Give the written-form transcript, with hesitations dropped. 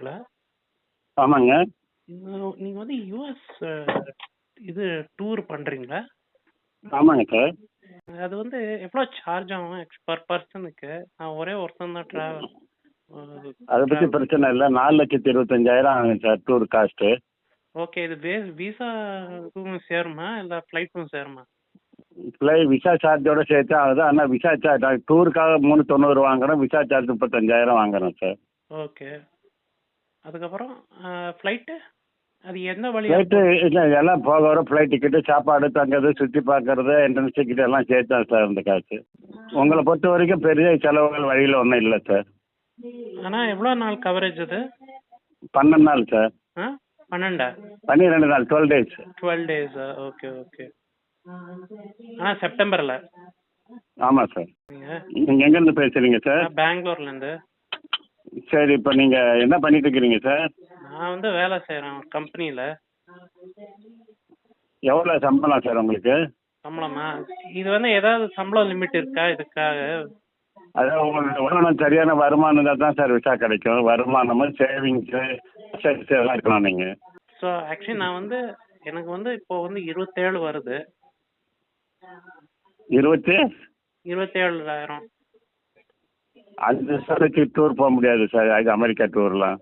பேசுறீங்களா? ஆமாங்க. நீங்க வந்து யுஎஸ் இது டூர் பண்றீங்களா? ஆமாங்க சார். அது வந்து எவ்வளோ சார்ஜ் ஆகும் பர் பர்சனுக்கு? நான் ஒரே ஒருத்தன் தான் அதை பற்றி ட்ராவல். பிரச்சனை இல்லை. 4,25,000 ஆகும் சார் டூர் காஸ்ட்டு. ஓகே, இது விசா சேருமா இல்லை ஃப்ளைட்டும் சேருமா? விசா சார்ஜோட சேர்த்து ஆகுது. ஆனால் விசா சார்ஜ் டூருக்காக 390 வாங்குறோம். விசா சார்ஜ் 35,000 வாங்குறோம் சார். ஓகே, அதுக்கப்புறம் ஃப்ளைட்டு அது எந்த வழியா ஃப்ளைட்டு இல்லை, எல்லாம் போக வர ஃப்ளைட் டிக்கெட்டு, சாப்பாடு, தங்கிறது, சுற்றி பார்க்கறது, என்ட்ரன்ஸ் டிக்கெட் எல்லாம் சேர்த்து தான் சார் இந்த காசு. உங்களை பொறுத்த வரைக்கும் பெரிய செலவுகள் வழியில் ஒன்றும் இல்லை சார். ஆனால் எவ்வளோ நாள் கவரேஜ் அது? 12 நாள் சார். 12 12 நாள், 12 days. 12 டேஸா? Okay okay. ஆனால் செப்டம்பரில். ஆமாம் சார். நீங்கள் நீங்கள் எங்கேருந்து பேசுகிறீங்க சார்? பெங்களூர்லேருந்து. சரி, இப்போ நீங்கள் என்ன பண்ணிட்டு இருக்கிறீங்க சார்? நான் வந்து வேலை செய்கிறேன் ஒரு கம்பெனியில். எவ்வளோ சம்பளம் சார் உங்களுக்கு? சம்பளமா? இது வந்து ஏதாவது சம்பளம் லிமிட் இருக்கா இதுக்காக? அதான் உங்களுக்கு வருமானம், சரியான வருமானம் இருந்தால் தான் சார் விசா கிடைக்கும். வருமானமும் சேவிங்ஸு அசட்ஸ் எல்லாம் இருக்கலாம் நீங்கள். ஸோ ஆக்சுவலி நான் வந்து எனக்கு வந்து இப்போ வந்து 27 வருது. 27,000. அந்த சலுக்கு டூர் போக முடியாது சார். அது அமெரிக்கா டூர்லாம்